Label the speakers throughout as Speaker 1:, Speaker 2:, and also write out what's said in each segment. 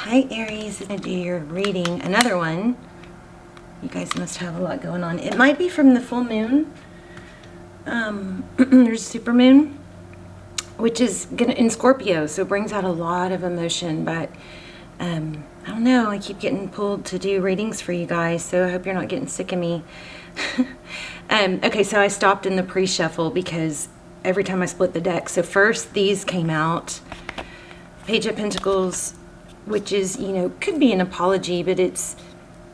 Speaker 1: Hi Aries, I'm going to do your reading, another one. You guys must have a lot going on. It might be from the full moon. There's super moon, which is in Scorpio, so it brings out a lot of emotion, but I don't know, I keep getting pulled to do readings for you guys, so I hope you're not getting sick of me. Okay, so I stopped in the pre-shuffle because every time I split the deck, so first these came out, Page of Pentacles, which is, you know, could be an apology, but it's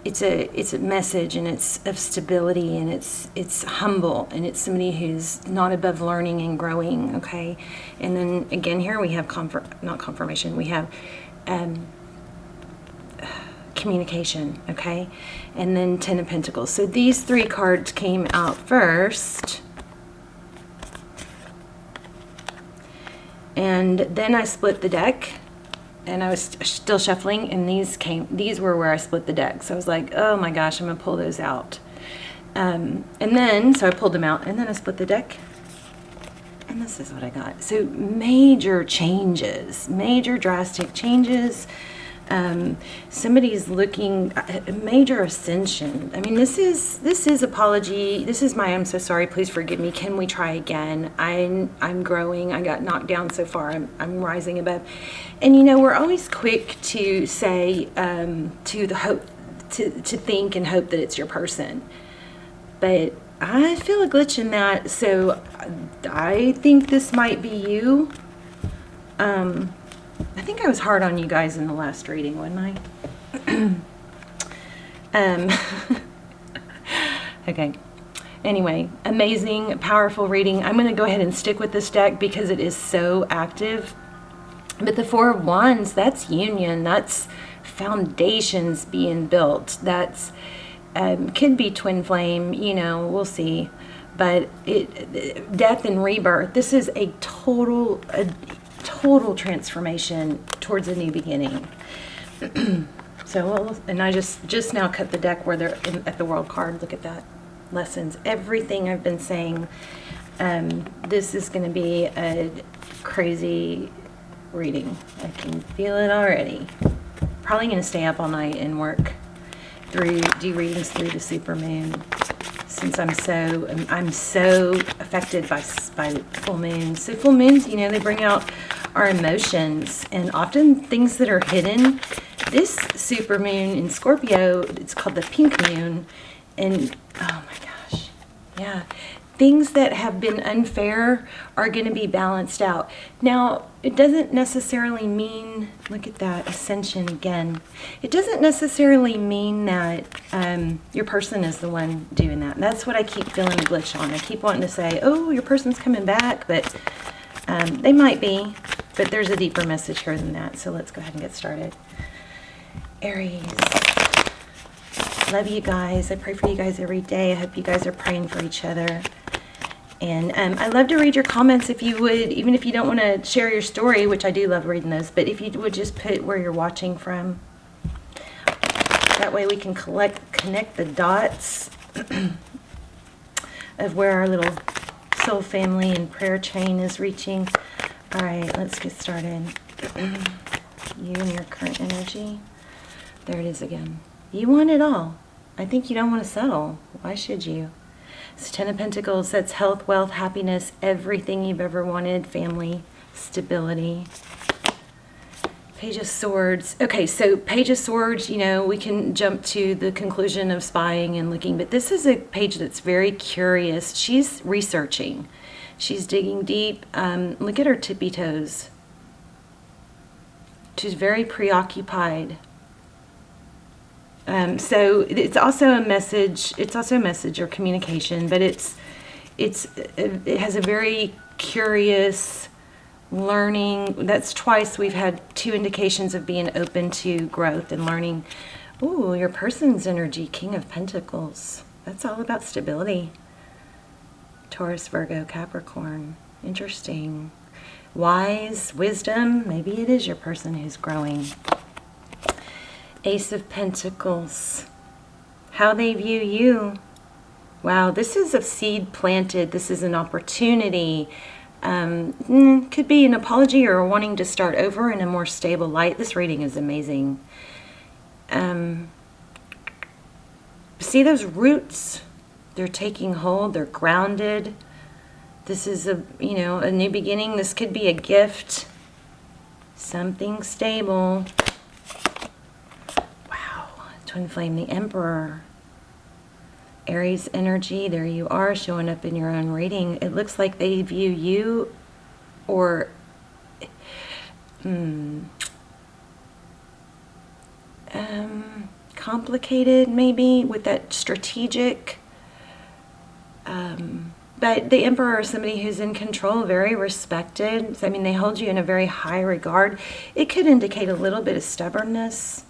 Speaker 1: a message, and it's of stability, and it's humble, and it's somebody who's not above learning and growing. Okay, and then again here we have confirmation. We have communication. Okay, and then Ten of Pentacles. So these three cards came out first, and then I split the deck. And I was still shuffling, and these were where I split the deck. So I was like, oh my gosh, I'm gonna pull those out. And then, so I pulled them out, and then I split the deck, and this is what I got. So major changes, major drastic changes. Somebody's looking a major ascension. I mean, this is apology. This is my I'm so sorry. Please forgive me. Can we try again? I'm growing. I got knocked down so far. I'm rising above. And you know, we're always quick to say to think and hope that it's your person, but I feel a glitch in that. So I think this might be you. I think I was hard on you guys in the last reading, wasn't I? Okay. Anyway, amazing, powerful reading. I'm going to go ahead and stick with this deck because it is so active. But the Four of Wands, that's union. That's foundations being built. That's could be twin flame. You know, we'll see. But death and rebirth. This is a total transformation towards a new beginning. So, and I just now cut the deck where they're at the world card. Look at that. Lessons. Everything I've been saying. This is going to be a crazy reading. I can feel it already. Probably going to stay up all night and work do readings through the super moon, since I'm so affected by full moons. So full moons, you know, they bring out our emotions, and often things that are hidden. This super moon in Scorpio, it's called the pink moon, and oh my gosh, yeah, things that have been unfair are going to be balanced out. Now, it doesn't necessarily mean, look at that, ascension again. It doesn't necessarily mean that your person is the one doing that. And that's what I keep feeling a glitch on. I keep wanting to say, oh, your person's coming back, but they might be. But there's a deeper message here than that. So let's go ahead and get started. Aries. Love you guys. I pray for you guys every day. I hope you guys are praying for each other. And I love to read your comments if you would, even if you don't want to share your story, which I do love reading those, but if you would just put where you're watching from. That way we can connect the dots of where our little soul family and prayer chain is reaching. All right, let's get started. You and your current energy. There it is again. You want it all. I think you don't want to settle. Why should you? It's Ten of Pentacles. That's health, wealth, happiness, everything you've ever wanted, family, stability. Page of Swords. Okay, so Page of Swords, you know, we can jump to the conclusion of spying and looking, but this is a page that's very curious. She's researching. She's digging deep. Look at her tippy toes. She's very preoccupied. So it's also a message. It's also a message or communication, but it has a very curious learning. That's twice we've had two indications of being open to growth and learning. Ooh, your person's energy, King of Pentacles. That's all about stability. Taurus, Virgo, Capricorn. Interesting. Wise, wisdom. Maybe it is your person who's growing. Ace of Pentacles. How they view you. Wow, this is a seed planted. This is an opportunity. Could be an apology or wanting to start over in a more stable light. This reading is amazing. See those roots? They're taking hold. They're grounded. This is a new beginning. This could be a gift. Something stable. Wow. Twin flame, the Emperor. Aries energy, there you are, showing up in your own reading. It looks like they view you, or complicated maybe, with that strategic, but the Emperor is somebody who's in control, very respected. I mean, they hold you in a very high regard. It could indicate a little bit of stubbornness.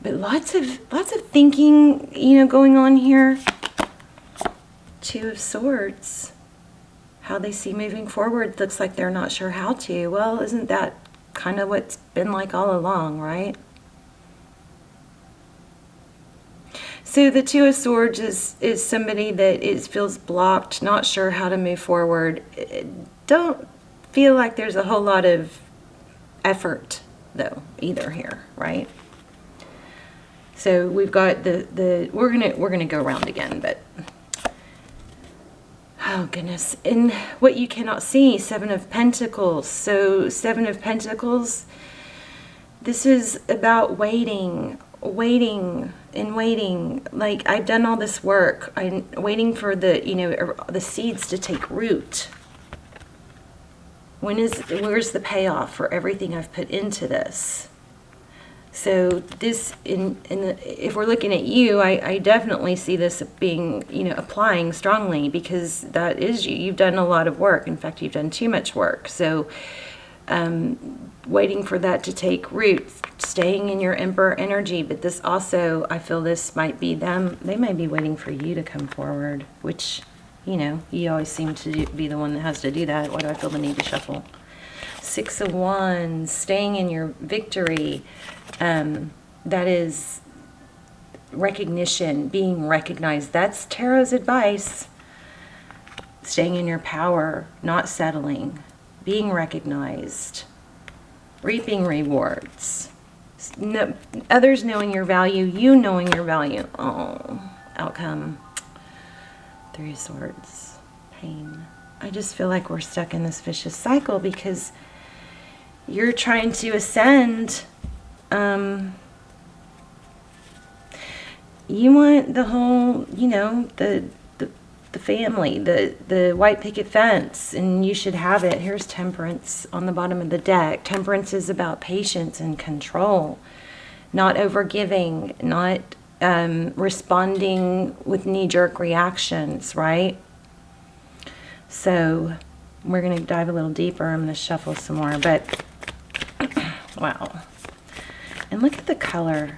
Speaker 1: But lots of thinking, going on here. Two of Swords. How they see moving forward. Looks like they're not sure how to. Well, isn't that kind of what's been like all along, right? So the Two of Swords is somebody that feels blocked, not sure how to move forward. Don't feel like there's a whole lot of effort, though, either here, right? So we've got we're gonna go around again, but oh goodness. And what you cannot see, Seven of Pentacles. So Seven of Pentacles, this is about waiting and waiting. Like, I've done all this work. I'm waiting for the seeds to take root. Where's the payoff for everything I've put into this? So this, if we're looking at you, I definitely see this being, applying strongly, because that is you. You've done a lot of work. In fact, you've done too much work. So waiting for that to take root, staying in your Emperor energy. But this also, I feel this might be them. They may be waiting for you to come forward, which, you always seem to be the one that has to do that. Why do I feel the need to shuffle? Six of Wands, staying in your victory. That is recognition, being recognized. That's Tarot's advice. Staying in your power, not settling, being recognized, reaping rewards. Others knowing your value, you knowing your value. Oh, outcome. Three of Swords, pain. I just feel like we're stuck in this vicious cycle because you're trying to ascend. You want the whole, the family, the white picket fence, and you should have it. Here's Temperance on the bottom of the deck. Temperance is about patience and control, not overgiving, not responding with knee-jerk reactions, right? So we're going to dive a little deeper. I'm going to shuffle some more, but wow. And look at the color.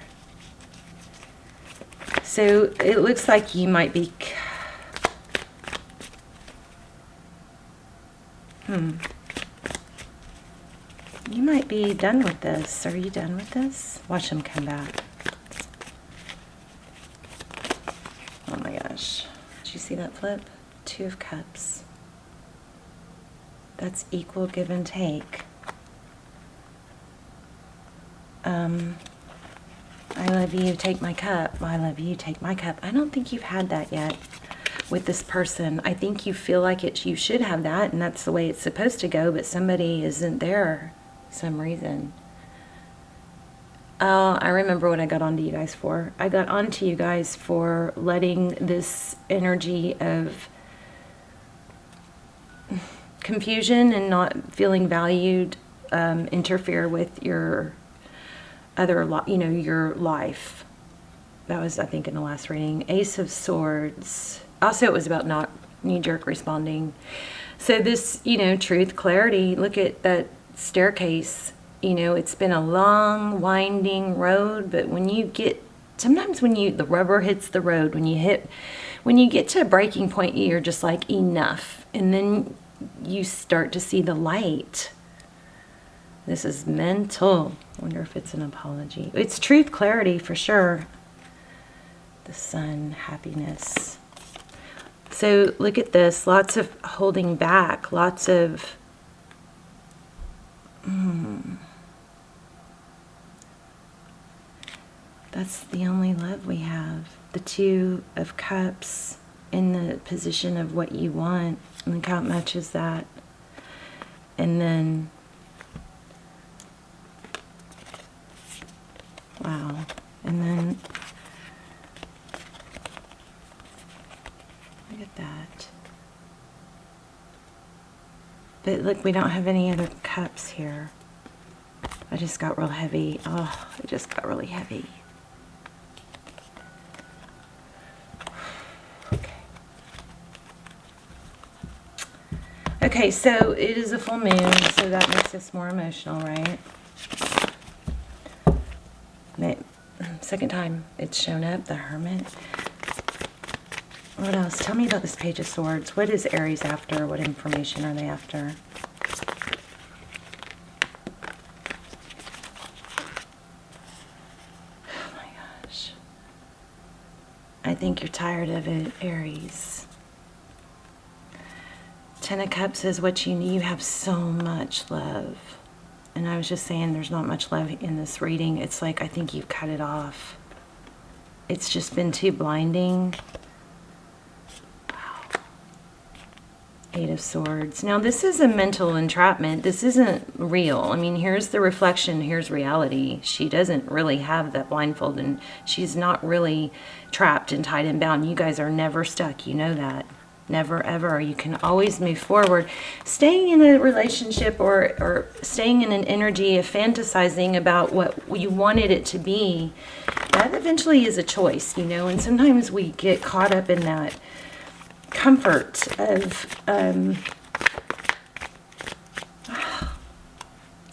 Speaker 1: So it looks like you might be... You might be done with this. Are you done with this? Watch them come back. Oh my gosh. Did you see that flip? Two of Cups. That's equal give and take. I love you, take my cup. I love you, take my cup. I don't think you've had that yet with this person. I think you feel like you should have that, and that's the way it's supposed to go, but somebody isn't there for some reason. I remember what I got onto you guys for. I got onto you guys for letting this energy of confusion and not feeling valued interfere with your your life. That was, I think, in the last reading. Ace of Swords. Also, it was about not knee-jerk responding. So this, truth, clarity. Look at that staircase. It's been a long, winding road, but sometimes when the rubber hits the road, when you get to a breaking point, you're just like, enough. And then you start to see the light. This is mental. Wonder if it's an apology. It's truth, clarity for sure. The Sun, happiness. So look at this, lots of holding back, lots of that's the only love we have. The Two of Cups in the position of what you want. Look how it matches that. And then, wow. And then, look at that. But look, we don't have any other cups here. I just got real heavy. Oh, it just got really heavy. Okay, so it is a full moon, so that makes us more emotional, right? Second time it's shown up, the Hermit. What else? Tell me about this Page of Swords. What is Aries after? What information are they after? Oh my gosh. I think you're tired of it, Aries. Ten of Cups is what you need. You have so much love. And I was just saying there's not much love in this reading. It's like I think you've cut it off. It's just been too blinding. Wow. Eight of Swords. Now this is a mental entrapment. This isn't real. I mean, here's the reflection. Here's reality. She doesn't really have that blindfold, and she's not really trapped and tied and bound. You guys are never stuck. You know that. Never ever. You can always move forward. Staying in a relationship or staying in an energy of fantasizing about what you wanted it to be, that eventually is a choice, you know, and sometimes we get caught up in that comfort of,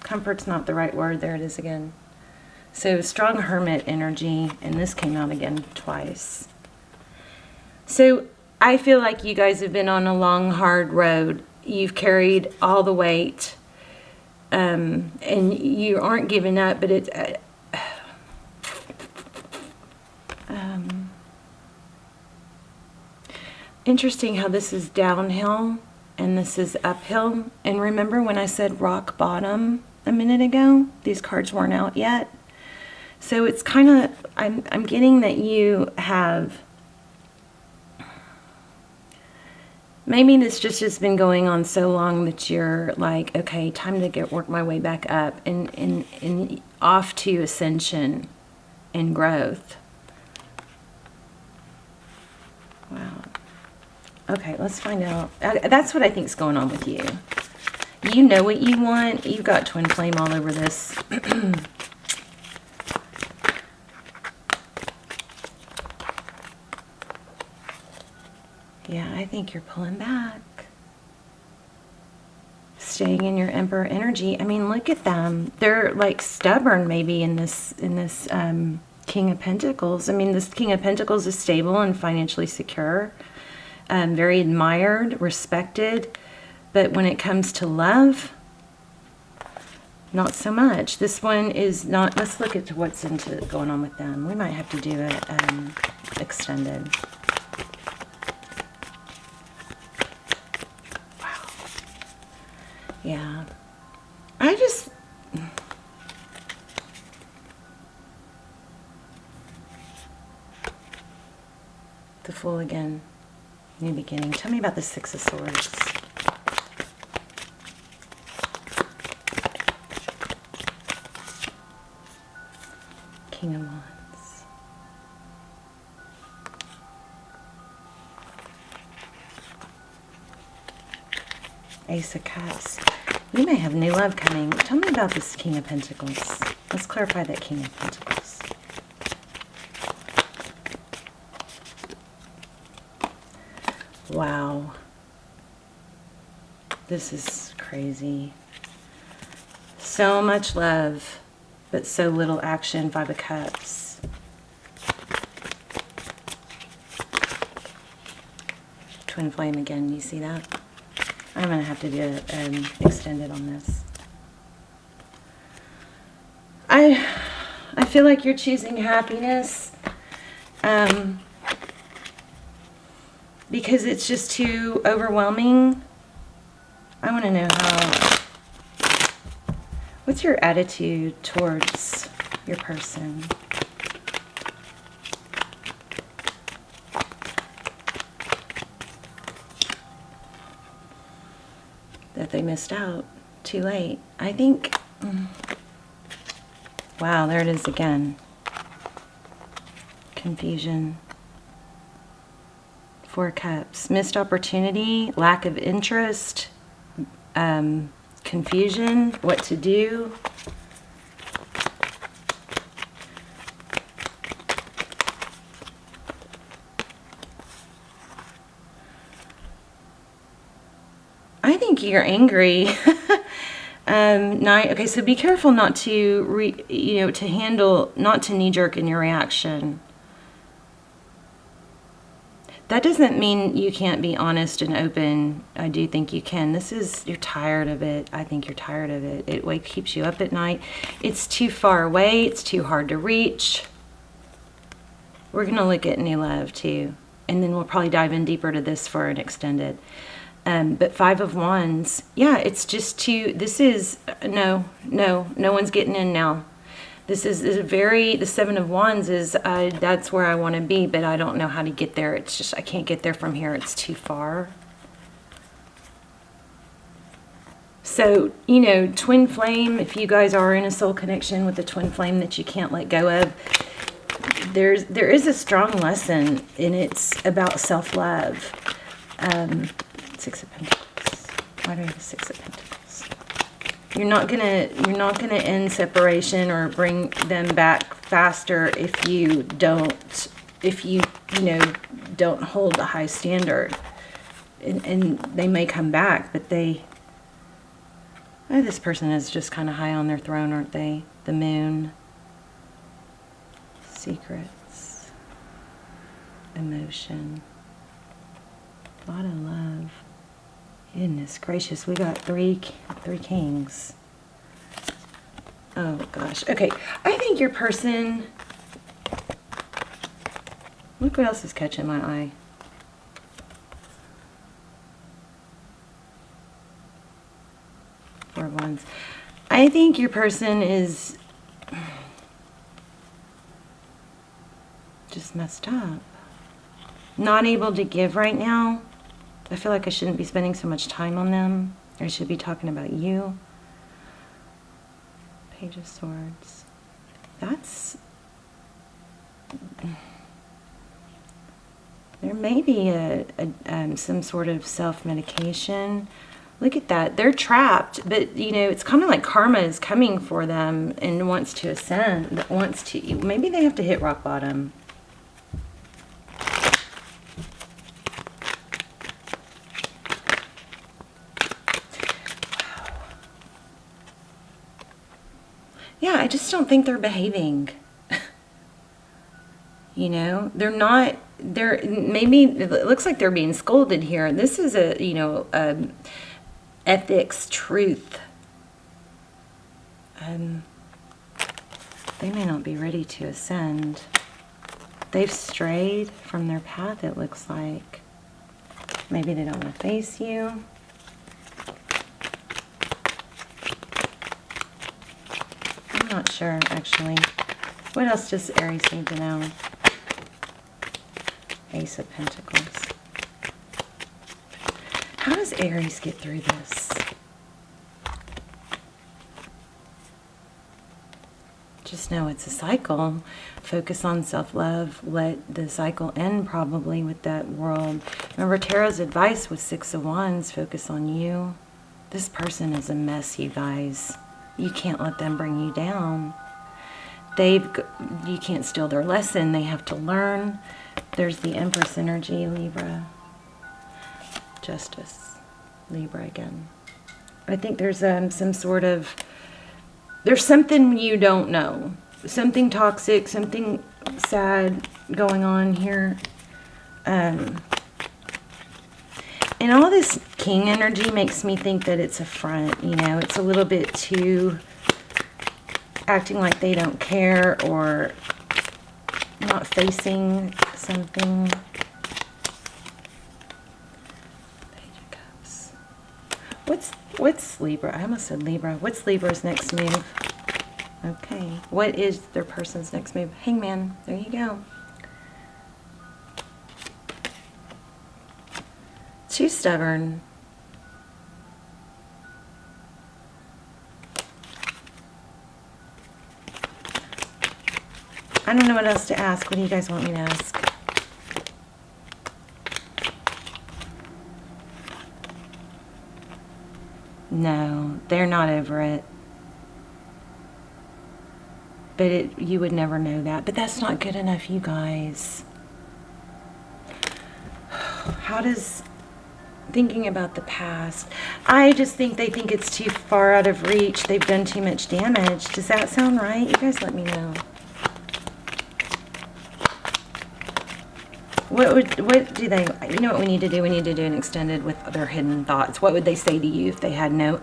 Speaker 1: comfort's not the right word, there it is again. So strong Hermit energy, and this came out again twice. So I feel like you guys have been on a long, hard road. You've carried all the weight, and you aren't giving up, but it's interesting how this is downhill and this is uphill. And remember when I said rock bottom a minute ago? These cards weren't out yet. So it's kind of, I'm getting that you have, maybe this just has been going on so long that you're like, okay, time to work my way back up and off to ascension and growth. Wow. Okay, let's find out. That's what I think is going on with you. You know what you want. You've got twin flame all over this. Yeah, I think you're pulling back. Staying in your Emperor energy. I mean, look at them. They're like stubborn maybe in this King of Pentacles. I mean, this King of Pentacles is stable and financially secure. Very admired, respected. But when it comes to love, not so much. This one is not. Let's look at what's going on with them. We might have to do it extended. Yeah, I just, the Fool again, new beginning. Tell me about the Six of Swords. King of Wands. Ace of Cups. We may have new love coming. Tell me about this King of Pentacles. Let's clarify that King of Pentacles. Wow. This is crazy. So much love, but so little action. Five of Cups. Twin flame again. You see that? I'm going to have to do it extended on this. I feel like you're choosing happiness. because it's just too overwhelming. I want to know what's your attitude towards your person? That they missed out too late. I think, wow, there it is again. Confusion. 4 Cups. Missed opportunity, lack of interest, confusion, what to do. I think you're angry. Okay, so be careful not to not to knee-jerk in your reaction. That doesn't mean you can't be honest and open. I do think you can. You're tired of it. I think you're tired of it. It keeps you up at night. It's too far away. It's too hard to reach. We're going to look at new love too. And then we'll probably dive in deeper to this for an extended. But 5 of Wands, yeah, it's just no one's getting in now. The 7 of Wands is, that's where I want to be, but I don't know how to get there. It's just, I can't get there from here. It's too far. So, twin flame, if you guys are in a soul connection with a twin flame that you can't let go of, there is a strong lesson, and it's about self-love. 6 of Pentacles. Why do I have a 6 of Pentacles? You're not gonna end separation or bring them back faster if you don't hold a high standard. And they may come back, but this person is just kind of high on their throne, aren't they? The Moon. Secrets. Emotion. A lot of love. Goodness gracious, we got three kings. Oh gosh. Okay, I think your person, look what else is catching my eye. Four of Wands. I think your person is just messed up. Not able to give right now. I feel like I shouldn't be spending so much time on them. I should be talking about you. Page of Swords. There may be some sort of self-medication. Look at that. They're trapped, but it's kind of like karma is coming for them and wants to ascend. Maybe they have to hit rock bottom. Yeah, I just don't think they're behaving. They're not, maybe it looks like they're being scolded here. This is ethics, truth. They may not be ready to ascend. They've strayed from their path, it looks like. Maybe they don't want to face you. Not sure, actually. What else does Aries need to know? Ace of Pentacles. How does Aries get through this? Just know it's a cycle. Focus on self-love. Let the cycle end probably with that world. Remember, Tarot's advice was 6 of Wands. Focus on you. This person is a mess, you guys. You can't let them bring you down. You can't steal their lesson. They have to learn. There's the Empress energy, Libra. Justice, Libra again. I think there's some sort of, there's something you don't know. Something toxic, something sad going on here. And all this king energy makes me think that it's a front, it's a little bit too acting like they don't care or not facing something. What's Libra? I almost said Libra. What's Libra's next move? Okay. What is their person's next move? Hangman. There you go. Too stubborn. I don't know what else to ask. What do you guys want me to ask? No, they're not over it. But you would never know that. But that's not good enough, you guys. How does thinking about the past? I just think they think it's too far out of reach. They've done too much damage. Does that sound right? You guys let me know. What do they, you know what we need to do? We need to do an extended with their hidden thoughts. What would they say to you if they had no...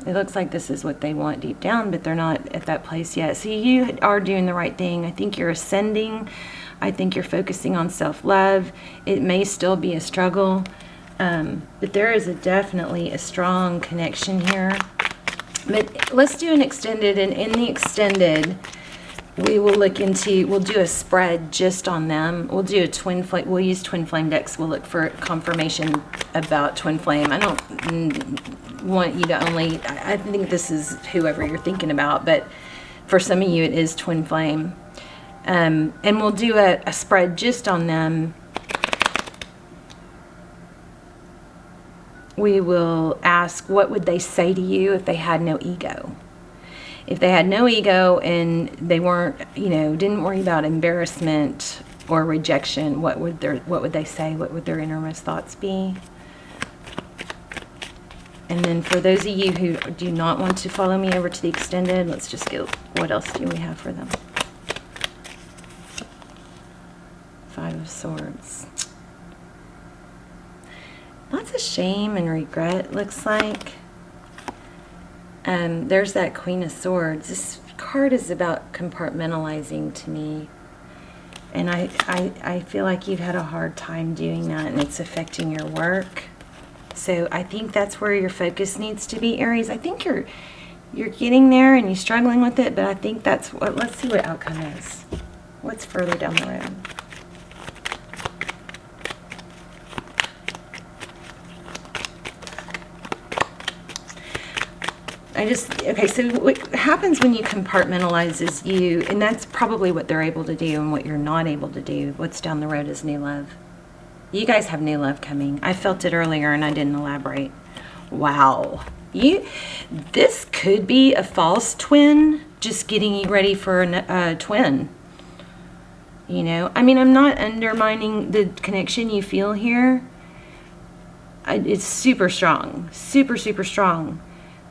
Speaker 1: It looks like this is what they want deep down, but they're not at that place yet. So you are doing the right thing. I think you're ascending. I think you're focusing on self-love. It may still be a struggle, but there is definitely a strong connection here. But let's do an extended, and in the extended... we will look into, we'll do a spread just on them. We'll do a twin flame, we'll use twin flame decks. We'll look for confirmation about twin flame. I don't want you to only, I think this is whoever you're thinking about, but for some of you it is twin flame. And we'll do a spread just on them. We will ask, what would they say to you if they had no ego? If they had no ego and they weren't, didn't worry about embarrassment or rejection, what would they say? What would their innermost thoughts be? And then for those of you who do not want to follow me over to the extended, let's just get, what else do we have for them? Five of Swords. Lots of shame and regret, looks like. There's that Queen of Swords. This card is about compartmentalizing to me. And I feel like you've had a hard time doing that, and it's affecting your work. So I think that's where your focus needs to be, Aries. I think you're getting there and you're struggling with it, but I think that's what, let's see what outcome is. What's further down the road? Okay, so what happens when you compartmentalize is and that's probably what they're able to do and what you're not able to do. What's down the road is new love. You guys have new love coming. I felt it earlier and I didn't elaborate. Wow. This could be a false twin, just getting you ready for a twin. I mean, I'm not undermining the connection you feel here. It's super strong, super, super strong.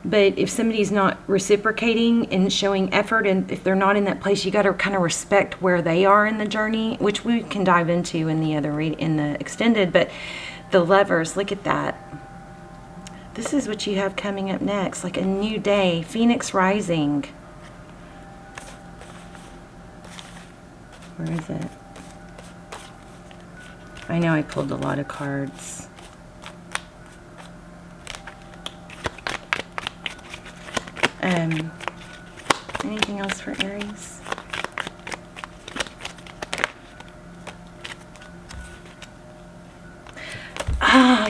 Speaker 1: But if somebody's not reciprocating and showing effort, and if they're not in that place, you got to kind of respect where they are in the journey, which we can dive into in the other in the extended. But the Lovers, look at that. This is what you have coming up next, like a new day, Phoenix rising. Where is it? I know I pulled a lot of cards. Anything else for Aries?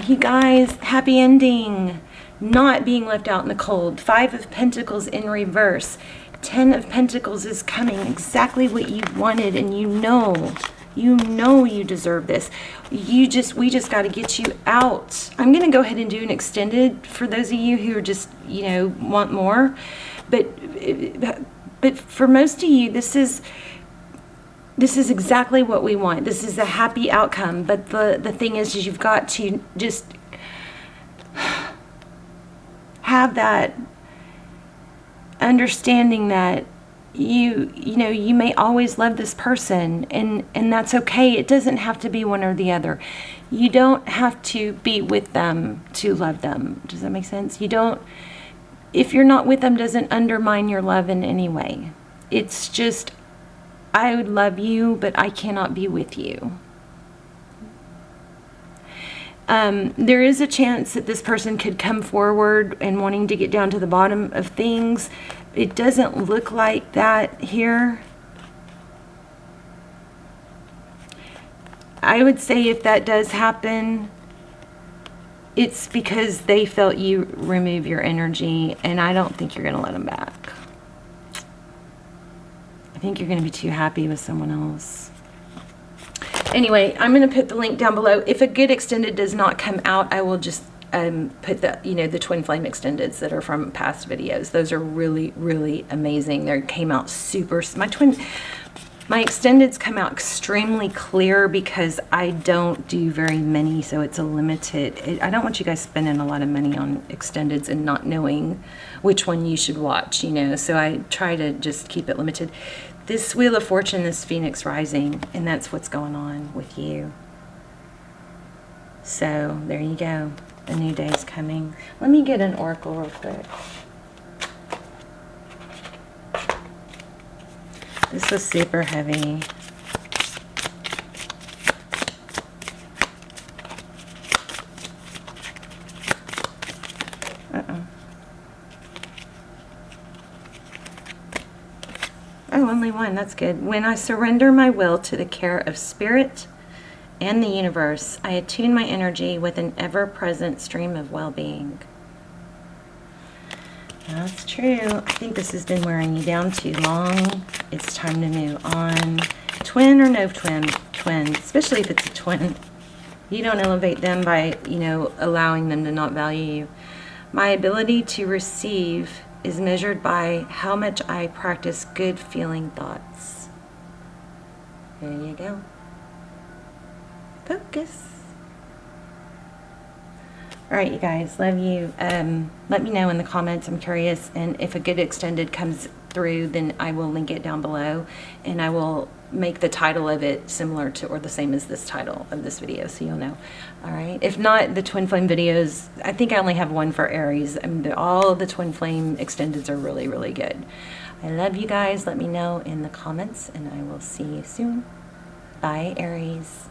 Speaker 1: You guys, happy ending. Not being left out in the cold. 5 of Pentacles in reverse. 10 of Pentacles is coming. Exactly what you wanted, and you know you deserve this. We just got to get you out. I'm going to go ahead and do an extended for those of you who are just, want more. But for most of you, this is exactly what we want. This is a happy outcome. But the thing is you've got to just have that understanding that you may always love this person, and that's okay. It doesn't have to be one or the other. You don't have to be with them to love them. Does that make sense? If you're not with them, doesn't undermine your love in any way. It's just, I would love you, but I cannot be with you. There is a chance that this person could come forward and wanting to get down to the bottom of things. It doesn't look like that here. I would say if that does happen, it's because they felt you remove your energy, and I don't think you're going to let them back. I think you're going to be too happy with someone else. Anyway, I'm going to put the link down below. If a good extended does not come out, I will just put the, the twin flame extendeds that are from past videos. Those are really, really amazing. They came out super, my extendeds come out extremely clear because I don't do very many, so it's a limited. I don't want you guys spending a lot of money on extendeds and not knowing which one you should watch, so I try to just keep it limited. This Wheel of Fortune is Phoenix rising, and that's what's going on with you. So there you go. A new day is coming. Let me get an oracle real quick. This was super heavy. Oh, only one. That's good. When I surrender my will to the care of spirit and the universe, I attune my energy with an ever-present stream of well-being. That's true. I think this has been wearing you down too long. It's time to move on. Twin or no twin, especially if it's a twin. You don't elevate them by, allowing them to not value you. My ability to receive is measured by how much I practice good feeling thoughts. There you go. Focus. All right, you guys, love you. Let me know in the comments. I'm curious, and if a good extended comes through, then I will link it down below, and I will make the title of it similar to or the same as this title of this video, so you'll know. All right, if not, the twin flame videos, I think I only have one for Aries. All of the twin flame extendeds are really, really good. I love you guys. Let me know in the comments, and I will see you soon. Bye, Aries.